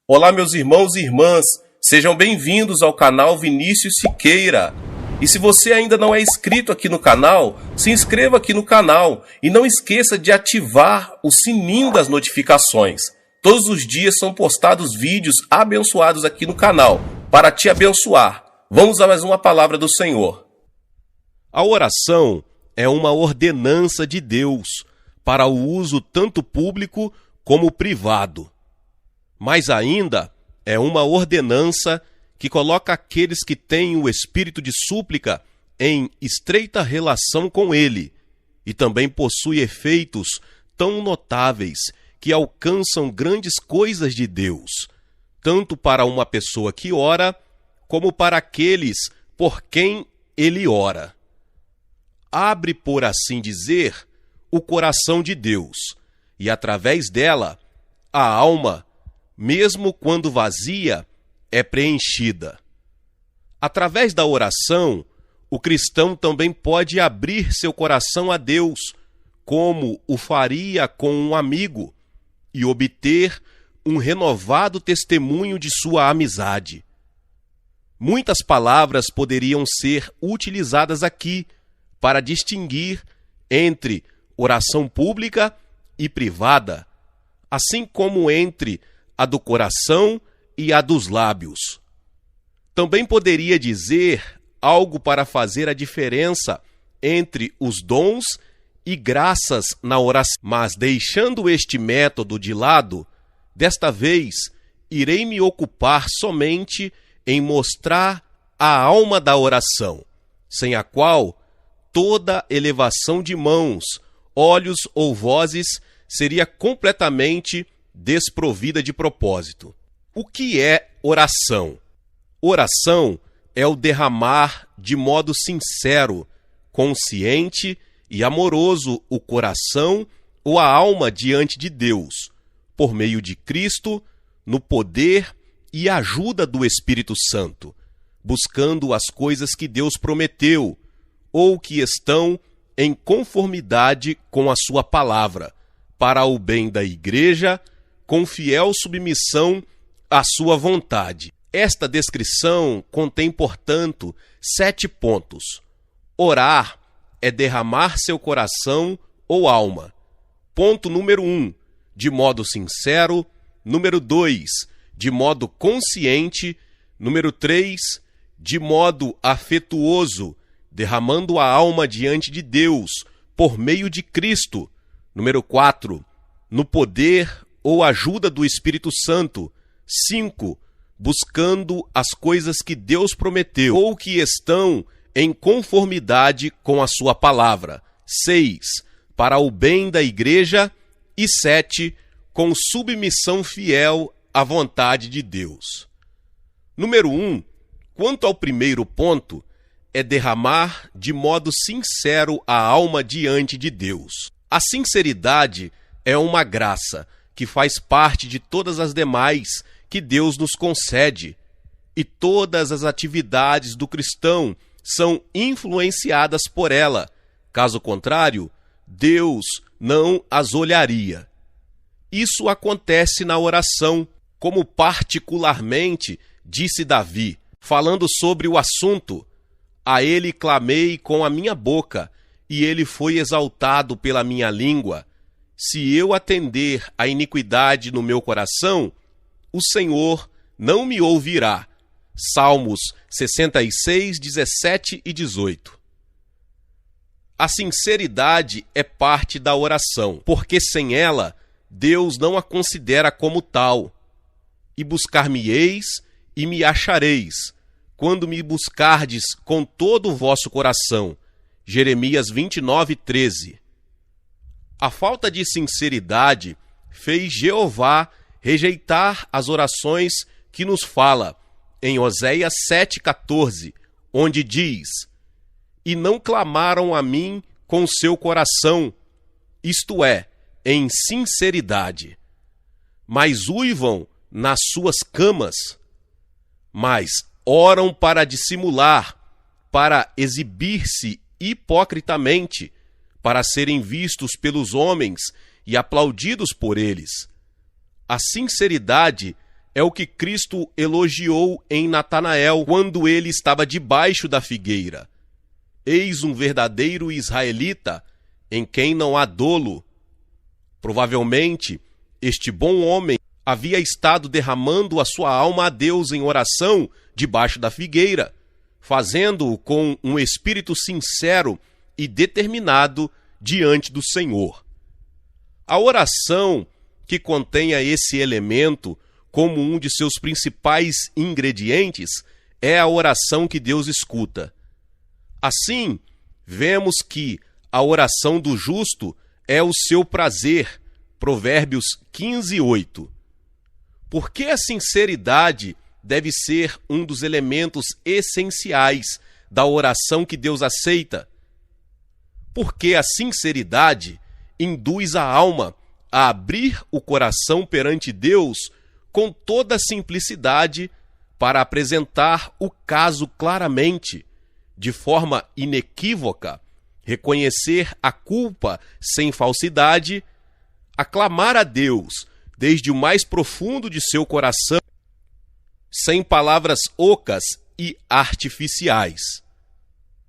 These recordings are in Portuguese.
Olá, meus irmãos e irmãs, sejam bem-vindos ao canal Vinícius Siqueira. E se você ainda não é inscrito aqui no canal, se inscreva aqui no canal e não esqueça de ativar o sininho das notificações. Todos os dias são postados vídeos abençoados aqui no canal, para te abençoar. Vamos a mais uma palavra do Senhor. A oração é uma ordenança de Deus para o uso tanto público como privado. Mas ainda é uma ordenança que coloca aqueles que têm o espírito de súplica em estreita relação com ele e também possui efeitos tão notáveis que alcançam grandes coisas de Deus, tanto para uma pessoa que ora, como para aqueles por quem ele ora. Abre, por assim dizer, o coração de Deus, e através dela, a alma, mesmo quando vazia, é preenchida. Através da oração, o cristão também pode abrir seu coração a Deus, como o faria com um amigo, e obter um renovado testemunho de sua amizade. Muitas palavras poderiam ser utilizadas aqui para distinguir entre oração pública e privada, assim como entre a do coração e a dos lábios. Também poderia dizer algo para fazer a diferença entre os dons e graças na oração. Mas deixando este método de lado, desta vez irei me ocupar somente em mostrar a alma da oração, sem a qual toda elevação de mãos, olhos ou vozes seria completamente desprovida de propósito. O que é oração? Oração é o derramar de modo sincero, consciente e amoroso o coração ou a alma diante de Deus, por meio de Cristo, no poder e ajuda do Espírito Santo, buscando as coisas que Deus prometeu ou que estão em conformidade com a sua palavra, para o bem da igreja, com fiel submissão à sua vontade. Esta descrição contém, portanto, 7 pontos. Orar é derramar seu coração ou alma. Ponto número 1, de modo sincero. Número 2, de modo consciente. Número 3, de modo afetuoso, derramando a alma diante de Deus, por meio de Cristo. Número 4, no poder ou ajuda do Espírito Santo. 5, buscando as coisas que Deus prometeu ou que estão em conformidade com a sua palavra. 6, para o bem da igreja. E 7, com submissão fiel à vontade de Deus. Número 1, quanto ao primeiro ponto, é derramar de modo sincero a alma diante de Deus. A sinceridade é uma graça que faz parte de todas as demais que Deus nos concede, e todas as atividades do cristão são influenciadas por ela. Caso contrário, Deus não as olharia. Isso acontece na oração, como particularmente disse Davi, falando sobre o assunto: a ele clamei com a minha boca, e ele foi exaltado pela minha língua. Se eu atender à iniquidade no meu coração, o Senhor não me ouvirá. Salmos 66, 17 e 18. A sinceridade é parte da oração, porque sem ela, Deus não a considera como tal. E buscar-me-eis e me achareis, quando me buscardes com todo o vosso coração. Jeremias 29, 13. A falta de sinceridade fez Jeová rejeitar as orações que nos fala em Oséias 7,14, onde diz: e não clamaram a mim com seu coração, isto é, em sinceridade, mas uivam nas suas camas, mas oram para dissimular, para exibir-se hipocritamente, para serem vistos pelos homens e aplaudidos por eles. A sinceridade é o que Cristo elogiou em Natanael quando ele estava debaixo da figueira. Eis um verdadeiro israelita, em quem não há dolo. Provavelmente, este bom homem havia estado derramando a sua alma a Deus em oração debaixo da figueira, fazendo-o com um espírito sincero e determinado diante do Senhor. A oração que contenha esse elemento como um de seus principais ingredientes é a oração que Deus escuta. Assim, vemos que a oração do justo é o seu prazer. Provérbios 15:8. Por que a sinceridade deve ser um dos elementos essenciais da oração que Deus aceita? Porque a sinceridade induz a alma a abrir o coração perante Deus com toda simplicidade para apresentar o caso claramente, de forma inequívoca, reconhecer a culpa sem falsidade, aclamar a Deus desde o mais profundo de seu coração, sem palavras ocas e artificiais.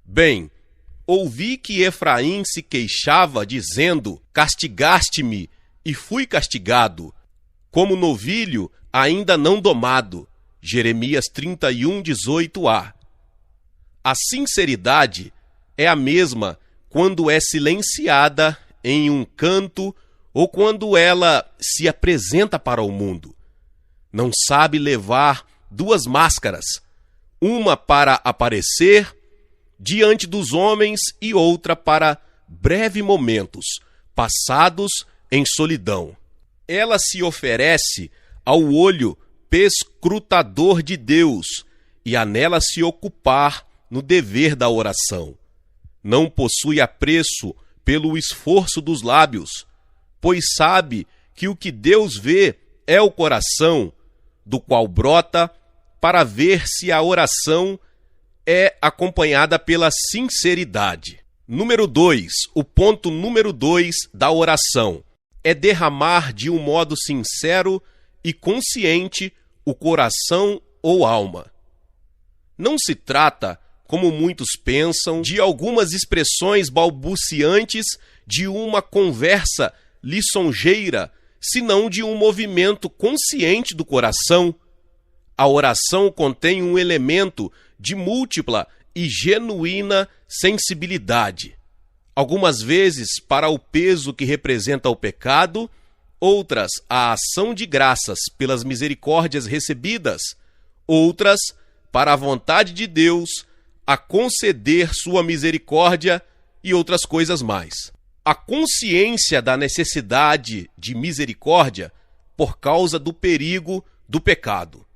Bem, ouvi que Efraim se queixava, dizendo: castigaste-me, e fui castigado, como novilho ainda não domado. Jeremias 31:18a. A sinceridade é a mesma quando é silenciada em um canto ou quando ela se apresenta para o mundo. Não sabe levar duas máscaras, uma para aparecer diante dos homens e outra para breves momentos passados em solidão. Ela se oferece ao olho perscrutador de Deus e anela se ocupar no dever da oração. Não possui apreço pelo esforço dos lábios, pois sabe que o que Deus vê é o coração, do qual brota para ver se a oração é acompanhada pela sinceridade. Número 2, o ponto número 2 da oração é derramar de um modo sincero e consciente o coração ou alma. Não se trata, como muitos pensam, de algumas expressões balbuciantes de uma conversa lisonjeira, senão de um movimento consciente do coração. A oração contém um elemento de múltipla e genuína sensibilidade. Algumas vezes para o peso que representa o pecado, outras a ação de graças pelas misericórdias recebidas, outras para a vontade de Deus a conceder sua misericórdia e outras coisas mais. A consciência da necessidade de misericórdia por causa do perigo do pecado.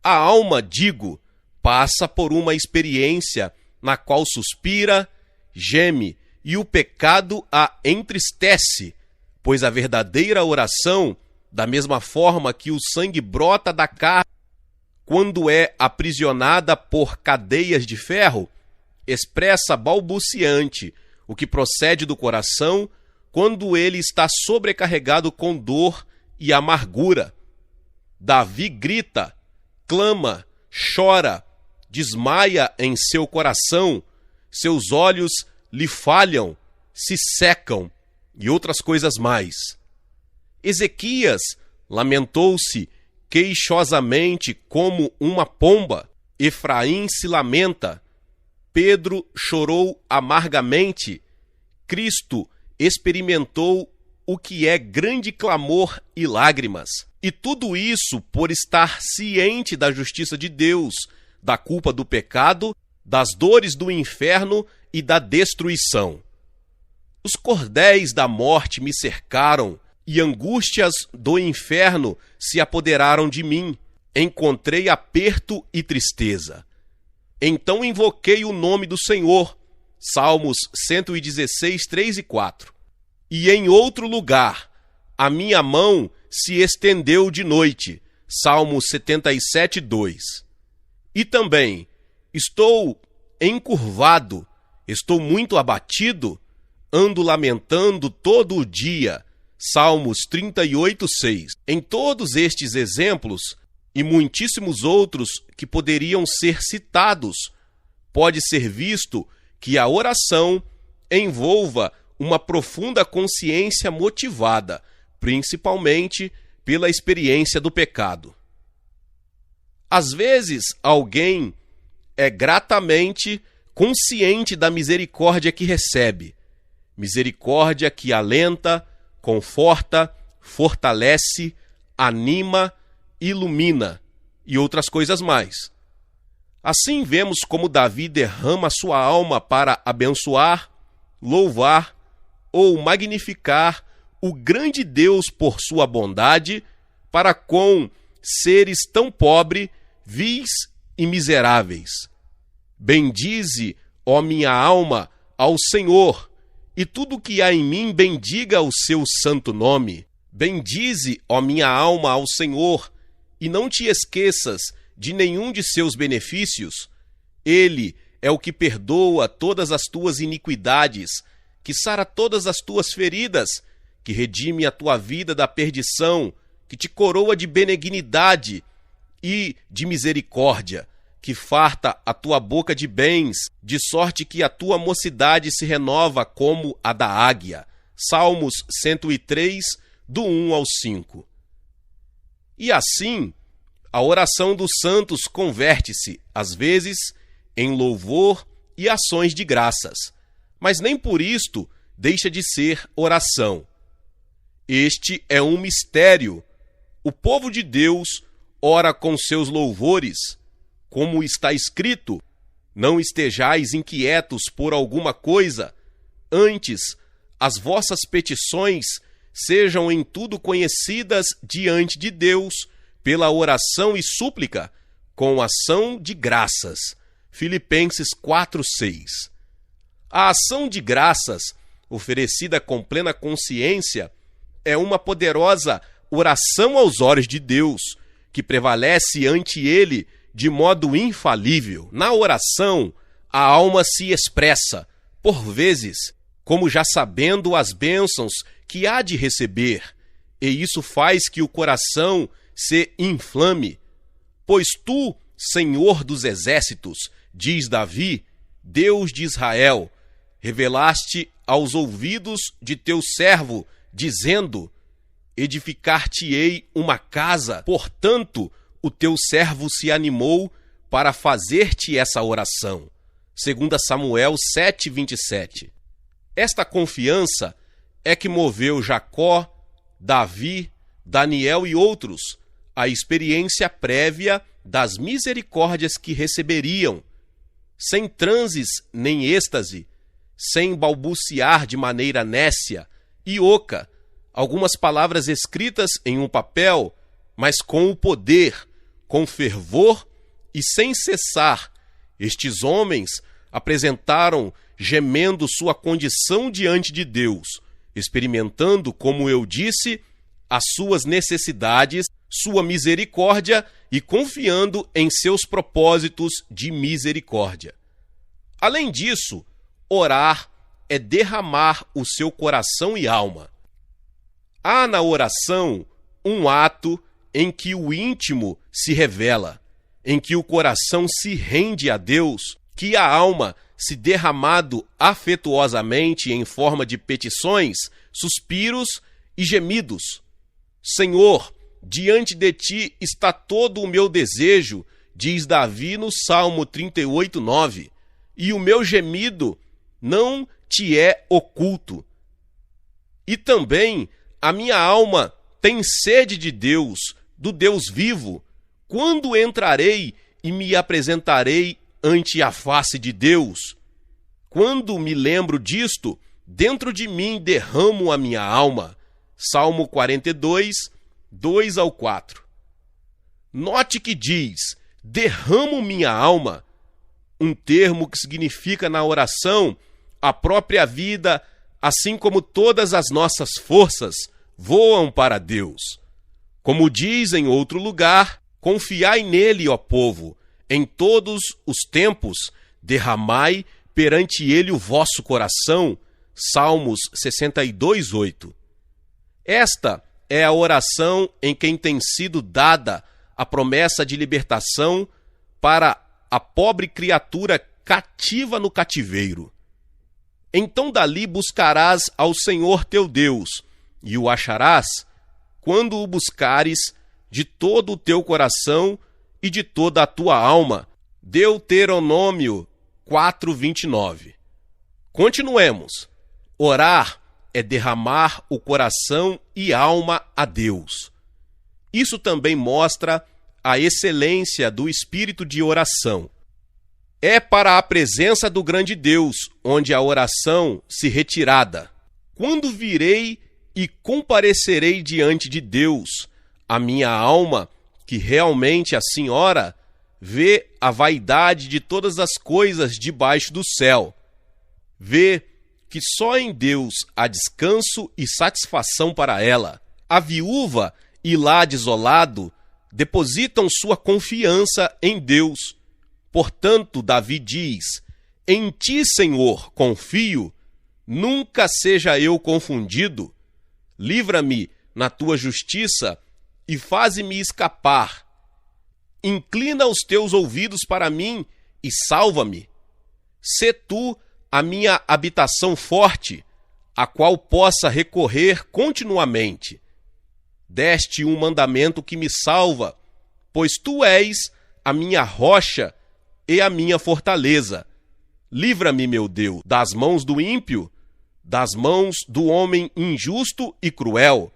A alma, digo, passa por uma experiência na qual suspira, geme, e o pecado a entristece, pois a verdadeira oração, da mesma forma que o sangue brota da carne quando é aprisionada por cadeias de ferro, expressa balbuciante o que procede do coração quando ele está sobrecarregado com dor e amargura. Davi grita, clama, chora, desmaia em seu coração, seus olhos lhe falham, se secam e outras coisas mais. Ezequias lamentou-se queixosamente como uma pomba. Efraim se lamenta. Pedro chorou amargamente. Cristo experimentou o que é grande clamor e lágrimas. E tudo isso por estar ciente da justiça de Deus, da culpa do pecado, das dores do inferno e da destruição. Os cordéis da morte me cercaram e angústias do inferno se apoderaram de mim. Encontrei aperto e tristeza. Então invoquei o nome do Senhor. Salmos 116, 3 e 4. E em outro lugar, a minha mão se estendeu de noite. Salmos 77, 2. E também, estou encurvado, estou muito abatido, ando lamentando todo o dia. Salmos 38, 6. Em todos estes exemplos, e muitíssimos outros que poderiam ser citados, pode ser visto que a oração envolva uma profunda consciência motivada, principalmente pela experiência do pecado. Às vezes, alguém é gratamente consciente da misericórdia que recebe, misericórdia que alenta, conforta, fortalece, anima, ilumina e outras coisas mais. Assim vemos como Davi derrama sua alma para abençoar, louvar ou magnificar o grande Deus por sua bondade para com seres tão pobres, vis e miseráveis. Bendize, ó minha alma, ao Senhor, e tudo que há em mim bendiga o seu santo nome. Bendize, ó minha alma, ao Senhor, e não te esqueças de nenhum de seus benefícios. Ele é o que perdoa todas as tuas iniquidades, que sara todas as tuas feridas, que redime a tua vida da perdição, que te coroa de benignidade e de misericórdia, que farta a tua boca de bens, de sorte que a tua mocidade se renova como a da águia. Salmos 103, do 1 ao 5. E assim, a oração dos santos converte-se, às vezes, em louvor e ações de graças, mas nem por isto deixa de ser oração. Este é um mistério. O povo de Deus ora com seus louvores, como está escrito: não estejais inquietos por alguma coisa, antes as vossas petições sejam em tudo conhecidas diante de Deus, pela oração e súplica, com ação de graças. Filipenses 4:6. A ação de graças, oferecida com plena consciência, é uma poderosa oração aos olhos de Deus, que prevalece ante Ele de modo infalível. Na oração, a alma se expressa, por vezes, como já sabendo as bênçãos que há de receber, e isso faz que o coração se inflame. Pois tu, Senhor dos exércitos, diz Davi, Deus de Israel, revelaste aos ouvidos de teu servo, dizendo: edificar-te-ei uma casa. Portanto, o teu servo se animou para fazer-te essa oração. 2 Samuel 7:27. Esta confiança é que moveu Jacó, Davi, Daniel e outros à experiência prévia das misericórdias que receberiam, sem transes nem êxtase, sem balbuciar de maneira nécia e oca, algumas palavras escritas em um papel, mas com o poder, com fervor e sem cessar. Estes homens apresentaram, gemendo sua condição diante de Deus, experimentando, como eu disse, as suas necessidades, sua misericórdia e confiando em seus propósitos de misericórdia. Além disso, orar é derramar o seu coração e alma. Há na oração um ato em que o íntimo se revela, em que o coração se rende a Deus, que a alma, se derramado afetuosamente em forma de petições, suspiros e gemidos. Senhor, diante de ti está todo o meu desejo, diz Davi no Salmo 38:9, e o meu gemido não te é oculto. E também a minha alma tem sede de Deus, do Deus vivo. Quando entrarei e me apresentarei ante a face de Deus? Quando me lembro disto, dentro de mim derramo a minha alma. Salmo 42, 2 ao 4. Note que diz, derramo minha alma, um termo que significa na oração a própria vida, assim como todas as nossas forças voam para Deus. Como diz em outro lugar, confiai nele, ó povo, em todos os tempos, derramai perante ele o vosso coração. Salmos 62:8. Esta é a oração em quem tem sido dada a promessa de libertação para a pobre criatura cativa no cativeiro. Então dali buscarás ao Senhor teu Deus, e o acharás quando o buscares de todo o teu coração e de toda a tua alma. Deuteronômio 4:29. Continuemos. Orar é derramar o coração e alma a Deus. Isso também mostra a excelência do espírito de oração. É para a presença do grande Deus, onde a oração se retirada. Quando virei e comparecerei diante de Deus, a minha alma, que realmente assim ora, vê a vaidade de todas as coisas debaixo do céu. Vê que só em Deus há descanso e satisfação para ela. A viúva e lá desolado depositam sua confiança em Deus. Portanto, Davi diz: em ti, Senhor, confio, nunca seja eu confundido. Livra-me na tua justiça e faze-me escapar. Inclina os teus ouvidos para mim e salva-me. Sê tu a minha habitação forte, a qual possa recorrer continuamente. Deste um mandamento que me salva, pois tu és a minha rocha e a minha fortaleza. Livra-me, meu Deus, das mãos do ímpio, das mãos do homem injusto e cruel,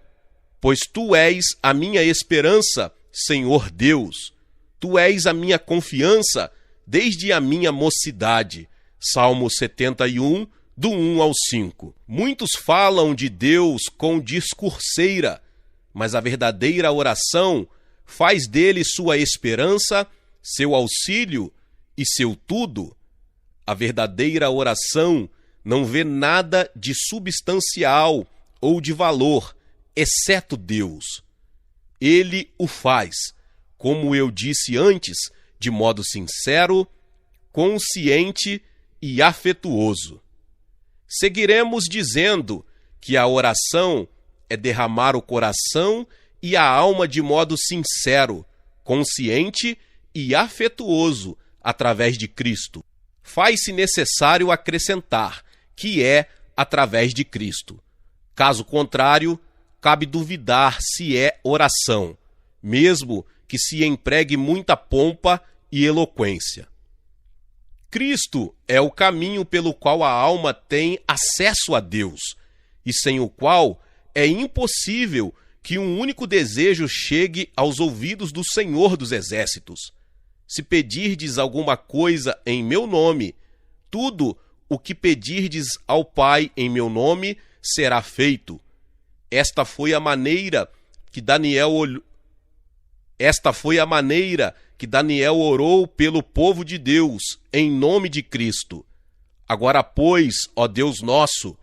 pois tu és a minha esperança, Senhor Deus. Tu és a minha confiança desde a minha mocidade. Salmo 71, do 1 ao 5. Muitos falam de Deus com discurseira, mas a verdadeira oração faz dele sua esperança, seu auxílio e seu tudo. A verdadeira oração não vê nada de substancial ou de valor, exceto Deus. Ele o faz, como eu disse antes, de modo sincero, consciente e afetuoso. Seguiremos dizendo que a oração é derramar o coração e a alma de modo sincero, consciente e afetuoso através de Cristo. Faz-se necessário acrescentar que é através de Cristo. Caso contrário, cabe duvidar se é oração, mesmo que se empregue muita pompa e eloquência. Cristo é o caminho pelo qual a alma tem acesso a Deus, e sem o qual é impossível que um único desejo chegue aos ouvidos do Senhor dos Exércitos. Se pedirdes alguma coisa em meu nome, tudo o que pedirdes ao Pai em meu nome será feito. Esta foi a maneira que Daniel orou pelo povo de Deus, em nome de Cristo. Agora, pois, ó Deus nosso,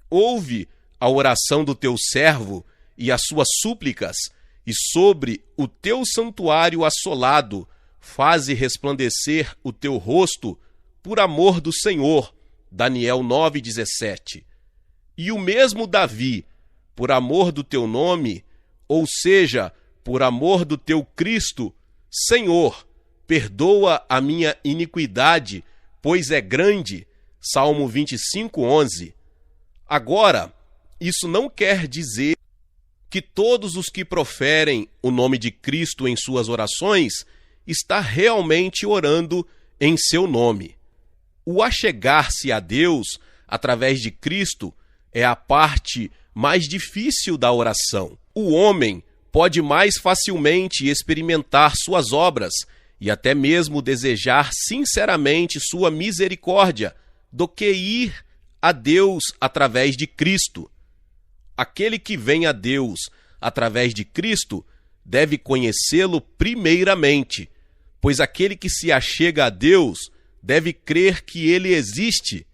ouve a oração do teu servo e as suas súplicas, e sobre o teu santuário assolado, faze resplandecer o teu rosto por amor do Senhor. Daniel 9:17. E o mesmo Davi, por amor do teu nome, ou seja, por amor do teu Cristo, Senhor, perdoa a minha iniquidade, pois é grande. Salmo 25:11. Agora, isso não quer dizer que todos os que proferem o nome de Cristo em suas orações está realmente orando em seu nome. O achegar-se a Deus através de Cristo é a parte mais difícil da oração. O homem pode mais facilmente experimentar suas obras e até mesmo desejar sinceramente sua misericórdia do que ir a Deus através de Cristo. Aquele que vem a Deus através de Cristo deve conhecê-lo primeiramente, pois aquele que se achega a Deus deve crer que ele existe,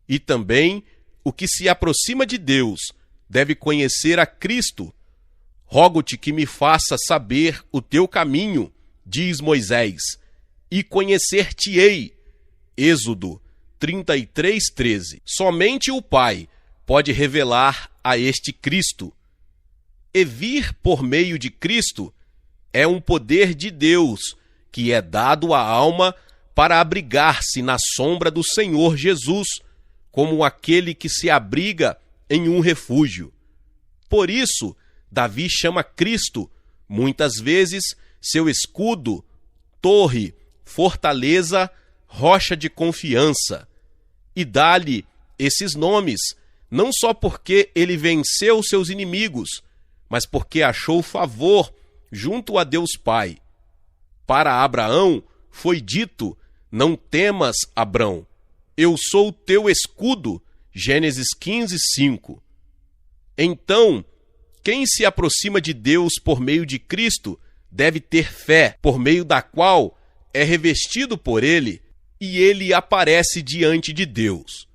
e também o que se aproxima de Deus deve conhecer a Cristo. Rogo-te que me faça saber o teu caminho, diz Moisés, e conhecer-te-ei. Êxodo 33:13. Somente o Pai pode revelar a este Cristo. E vir por meio de Cristo é um poder de Deus que é dado à alma para abrigar-se na sombra do Senhor Jesus, como aquele que se abriga em um refúgio. Por isso, Davi chama Cristo, muitas vezes, seu escudo, torre, fortaleza, rocha de confiança, e dá-lhe esses nomes, não só porque ele venceu seus inimigos, mas porque achou favor junto a Deus Pai. Para Abraão foi dito: não temas, Abrão, eu sou o teu escudo. Gênesis 15, 5. Então, quem se aproxima de Deus por meio de Cristo deve ter fé, por meio da qual é revestido por ele e ele aparece diante de Deus.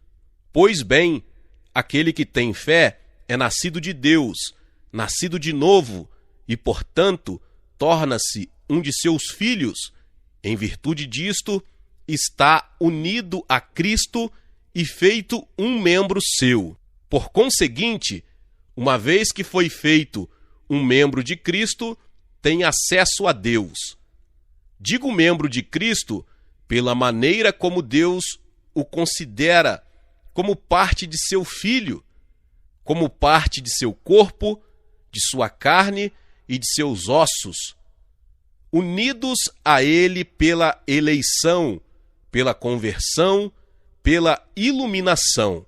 Pois bem, aquele que tem fé é nascido de Deus, nascido de novo, e, portanto, torna-se um de seus filhos. Em virtude disto, está unido a Cristo e feito um membro seu. Por conseguinte, uma vez que foi feito um membro de Cristo, tem acesso a Deus. Digo membro de Cristo pela maneira como Deus o considera como parte de seu filho, como parte de seu corpo, de sua carne e de seus ossos, unidos a ele pela eleição, pela conversão, pela iluminação.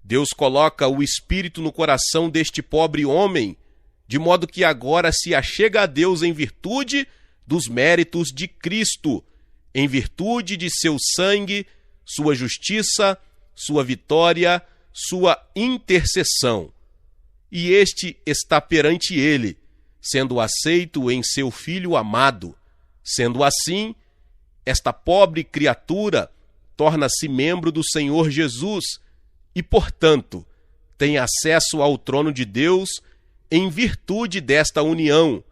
Deus coloca o Espírito no coração deste pobre homem, de modo que agora se achega a Deus em virtude dos méritos de Cristo, em virtude de seu sangue, sua justiça, sua vitória, sua intercessão. E este está perante ele, sendo aceito em seu Filho amado. Sendo assim, esta pobre criatura torna-se membro do Senhor Jesus e, portanto, tem acesso ao trono de Deus em virtude desta união,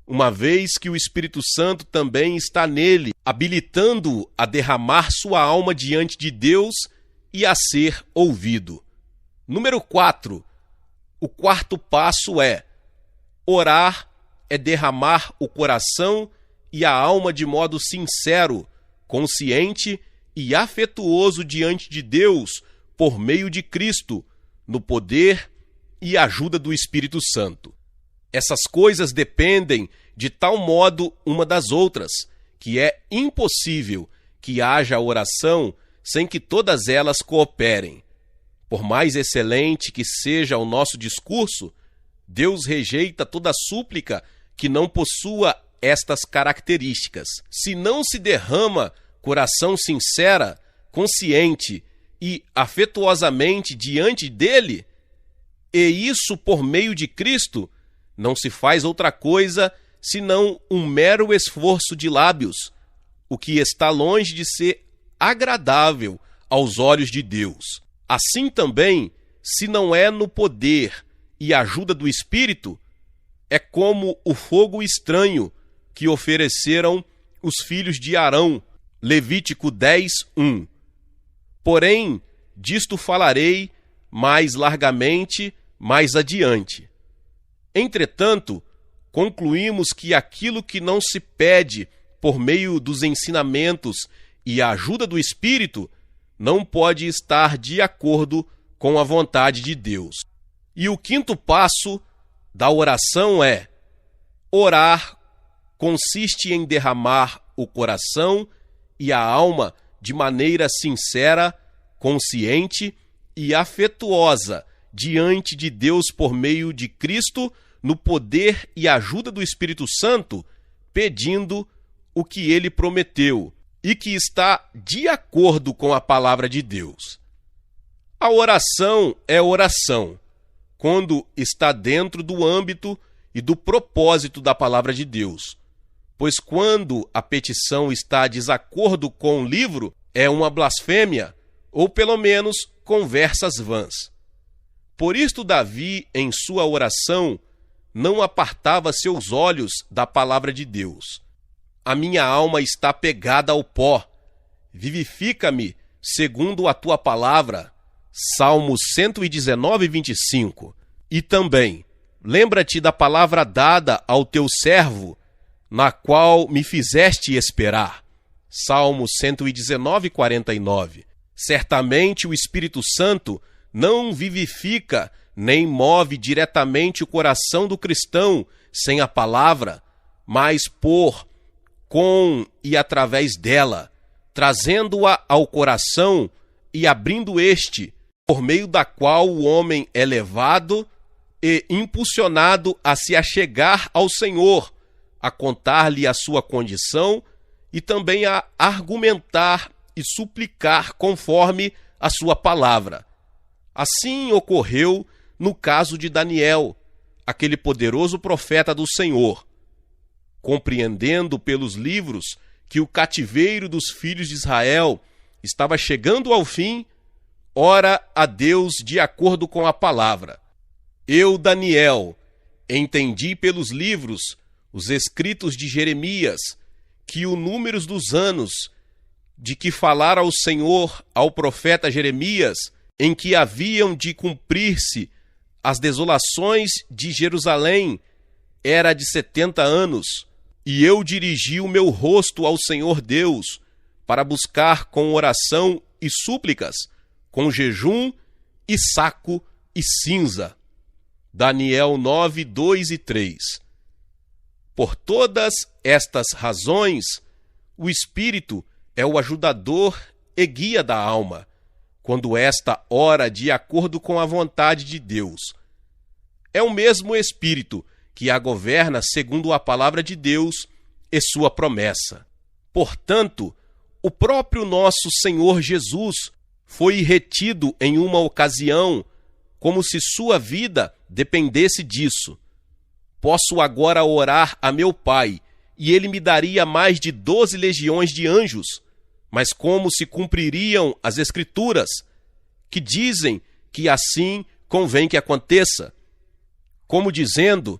uma vez que o Espírito Santo também está nele, habilitando-o a derramar sua alma diante de Deus e a ser ouvido. Número 4. O quarto passo é: orar é derramar o coração e a alma de modo sincero, consciente e afetuoso diante de Deus por meio de Cristo, no poder e ajuda do Espírito Santo. Essas coisas dependem de tal modo uma das outras, que é impossível que haja oração sem que todas elas cooperem. Por mais excelente que seja o nosso discurso, Deus rejeita toda súplica que não possua estas características. Se não se derrama coração sincera, consciente e afetuosamente diante dele, e isso por meio de Cristo, não se faz outra coisa senão um mero esforço de lábios, o que está longe de ser agradável aos olhos de Deus. Assim também, se não é no poder e ajuda do Espírito, é como o fogo estranho que ofereceram os filhos de Arão, Levítico 10, 1. Porém, disto falarei mais largamente mais adiante. Entretanto, concluímos que aquilo que não se pede por meio dos ensinamentos e a ajuda do Espírito não pode estar de acordo com a vontade de Deus. E o quinto passo da oração é: orar consiste em derramar o coração e a alma de maneira sincera, consciente e afetuosa diante de Deus por meio de Cristo, no poder e ajuda do Espírito Santo, pedindo o que ele prometeu e que está de acordo com a palavra de Deus. A oração é oração quando está dentro do âmbito e do propósito da palavra de Deus, pois quando a petição está de desacordo com o livro, é uma blasfêmia, ou pelo menos conversas vãs. Por isto Davi, em sua oração, não apartava seus olhos da palavra de Deus. A minha alma está pegada ao pó, vivifica-me segundo a tua palavra. Salmos 119, 25. E também, lembra-te da palavra dada ao teu servo, na qual me fizeste esperar. Salmo 119, 49. Certamente o Espírito Santo não vivifica nem move diretamente o coração do cristão sem a palavra, mas com e através dela, trazendo-a ao coração e abrindo este, por meio da qual o homem é levado e impulsionado a se achegar ao Senhor, a contar-lhe a sua condição e também a argumentar e suplicar conforme a sua palavra. Assim ocorreu no caso de Daniel, aquele poderoso profeta do Senhor. Compreendendo pelos livros que o cativeiro dos filhos de Israel estava chegando ao fim, ora a Deus de acordo com a palavra. Eu, Daniel, entendi pelos livros, os escritos de Jeremias, que o número dos anos de que falara o Senhor ao profeta Jeremias, em que haviam de cumprir-se as desolações de Jerusalém, era de 70 anos, e eu dirigi o meu rosto ao Senhor Deus, para buscar com oração e súplicas, com jejum e saco e cinza. Daniel 9, 2 e 3. Por todas estas razões, o Espírito é o ajudador e guia da alma, quando esta ora de acordo com a vontade de Deus. É o mesmo Espírito que a governa segundo a palavra de Deus e sua promessa. Portanto, o próprio nosso Senhor Jesus foi retido em uma ocasião, como se sua vida dependesse disso. Posso agora orar a meu Pai, e ele me daria mais de 12 legiões de anjos, mas como se cumpririam as Escrituras, que dizem que assim convém que aconteça? Como dizendo,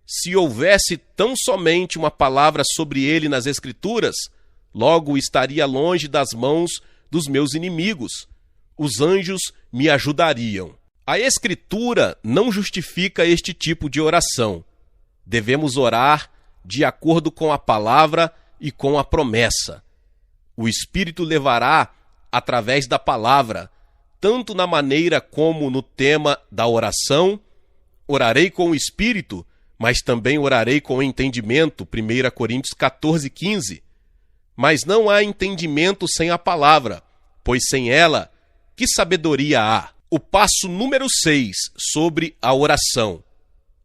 se houvesse tão somente uma palavra sobre ele nas Escrituras, logo estaria longe das mãos dos meus inimigos. Os anjos me ajudariam. A Escritura não justifica este tipo de oração. Devemos orar de acordo com a palavra e com a promessa. O Espírito levará através da palavra, tanto na maneira como no tema da oração. Orarei com o Espírito, mas também orarei com entendimento, 1 Coríntios 14, 15. Mas não há entendimento sem a palavra, pois sem ela, que sabedoria há? O passo número 6 sobre a oração.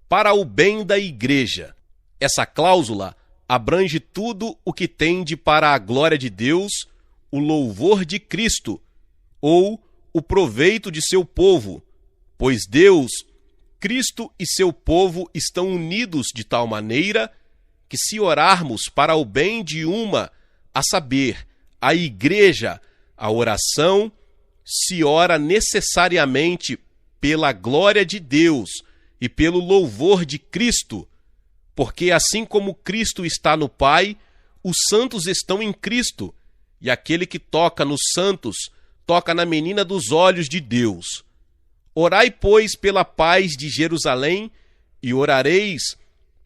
Para o bem da igreja. Essa cláusula abrange tudo o que tende para a glória de Deus, o louvor de Cristo, ou o proveito de seu povo, pois Deus, Cristo e seu povo estão unidos de tal maneira que, se orarmos para o bem de uma, a saber, a igreja, a oração se ora necessariamente pela glória de Deus e pelo louvor de Cristo, porque assim como Cristo está no Pai, os santos estão em Cristo, e aquele que toca nos santos toca na menina dos olhos de Deus. Orai, pois, pela paz de Jerusalém, e orareis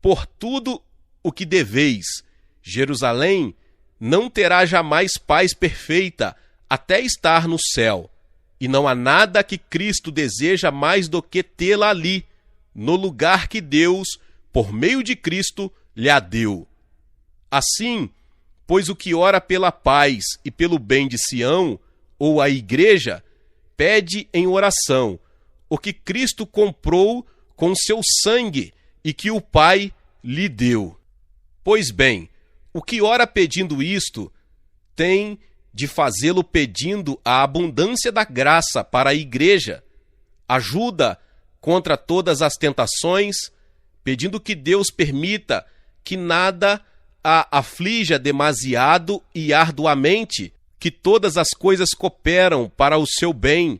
por tudo o que deveis. Jerusalém não terá jamais paz perfeita até estar no céu, e não há nada que Cristo deseja mais do que tê-la ali, no lugar que Deus, por meio de Cristo, lhe a deu. Assim, pois o que ora pela paz e pelo bem de Sião, ou a igreja, pede em oração o que Cristo comprou com seu sangue e que o Pai lhe deu. Pois bem, o que ora pedindo isto, tem de fazê-lo pedindo a abundância da graça para a igreja, ajuda contra todas as tentações, pedindo que Deus permita que nada a aflija demasiado e arduamente, que todas as coisas cooperam para o seu bem,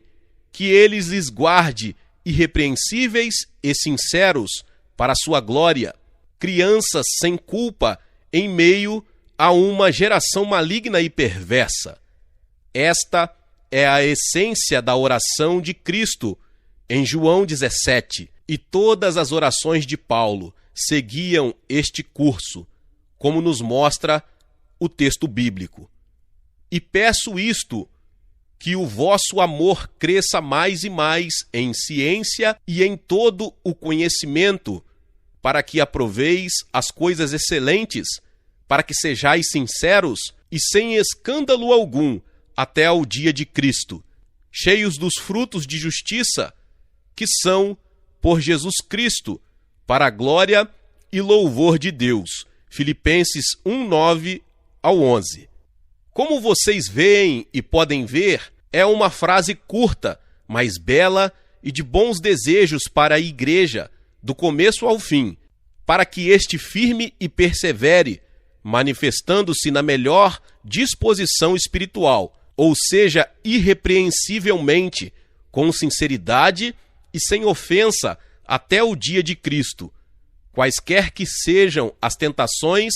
que ele lhes guarde irrepreensíveis e sinceros para a sua glória, crianças sem culpa em meio a uma geração maligna e perversa. Esta é a essência da oração de Cristo em João 17, e todas as orações de Paulo seguiam este curso, como nos mostra o texto bíblico. E peço isto, que o vosso amor cresça mais e mais em ciência e em todo o conhecimento, para que aproveis as coisas excelentes, para que sejais sinceros e sem escândalo algum até ao dia de Cristo, cheios dos frutos de justiça, que são por Jesus Cristo, para a glória e louvor de Deus. Filipenses 1:9-11. Como vocês veem e podem ver, é uma frase curta, mas bela e de bons desejos para a igreja, do começo ao fim, para que este firme e persevere, manifestando-se na melhor disposição espiritual, ou seja, irrepreensivelmente, com sinceridade e sem ofensa até o dia de Cristo, quaisquer que sejam as tentações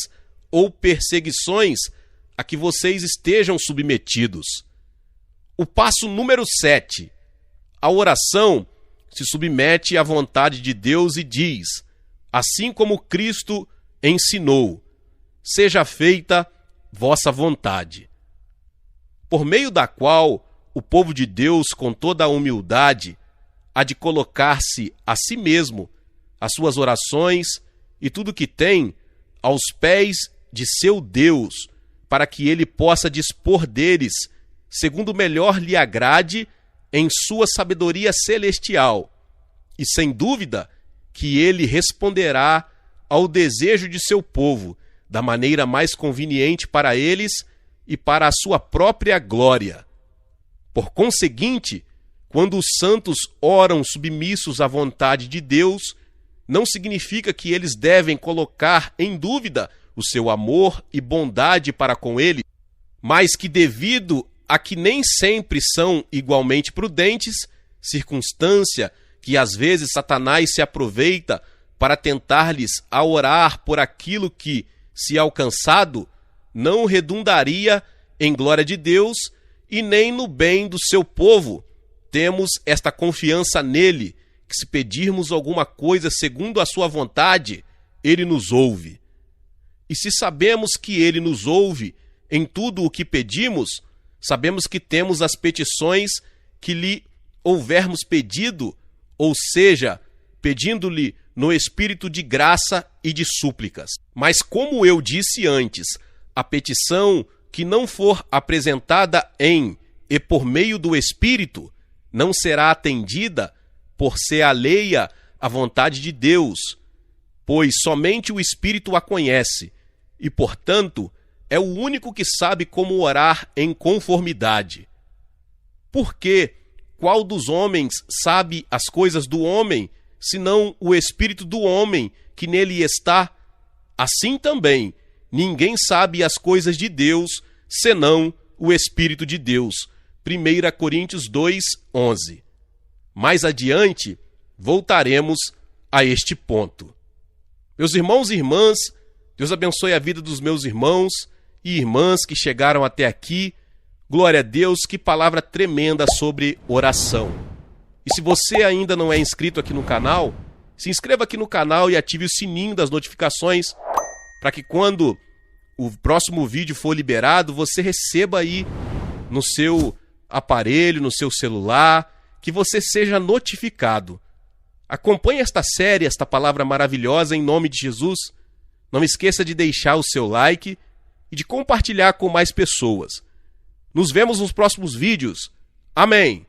ou perseguições a que vocês estejam submetidos. O passo número 7. A oração se submete à vontade de Deus e diz, assim como Cristo ensinou, seja feita vossa vontade. Por meio da qual o povo de Deus, com toda a humildade, há de colocar-se a si mesmo, as suas orações e tudo que tem, aos pés de seu Deus, para que ele possa dispor deles, segundo melhor lhe agrade, em sua sabedoria celestial. E sem dúvida que ele responderá ao desejo de seu povo, da maneira mais conveniente para eles e para a sua própria glória. Por conseguinte, quando os santos oram submissos à vontade de Deus, não significa que eles devem colocar em dúvida o seu amor e bondade para com ele, mas que devido a que nem sempre são igualmente prudentes, circunstância que às vezes Satanás se aproveita para tentar-lhes a orar por aquilo que, se alcançado, não redundaria em glória de Deus e nem no bem do seu povo, temos esta confiança nele, que se pedirmos alguma coisa segundo a sua vontade, ele nos ouve. E se sabemos que ele nos ouve em tudo o que pedimos, sabemos que temos as petições que lhe houvermos pedido, ou seja, pedindo-lhe no espírito de graça e de súplicas. Mas como eu disse antes, a petição que não for apresentada em e por meio do Espírito não será atendida por ser alheia à vontade de Deus, pois somente o Espírito a conhece e, portanto, é o único que sabe como orar em conformidade. Porque qual dos homens sabe as coisas do homem, senão o espírito do homem que nele está? Assim também, ninguém sabe as coisas de Deus, senão o Espírito de Deus. 1 Coríntios 2:11. Mais adiante, voltaremos a este ponto. Meus irmãos e irmãs, Deus abençoe a vida dos meus irmãos e irmãs que chegaram até aqui. Glória a Deus, que palavra tremenda sobre oração. E se você ainda não é inscrito aqui no canal, se inscreva aqui no canal e ative o sininho das notificações para que quando o próximo vídeo for liberado, você receba aí no seu aparelho, no seu celular, que você seja notificado. Acompanhe esta série, esta palavra maravilhosa em nome de Jesus. Não esqueça de deixar o seu like e de compartilhar com mais pessoas. Nos vemos nos próximos vídeos. Amém!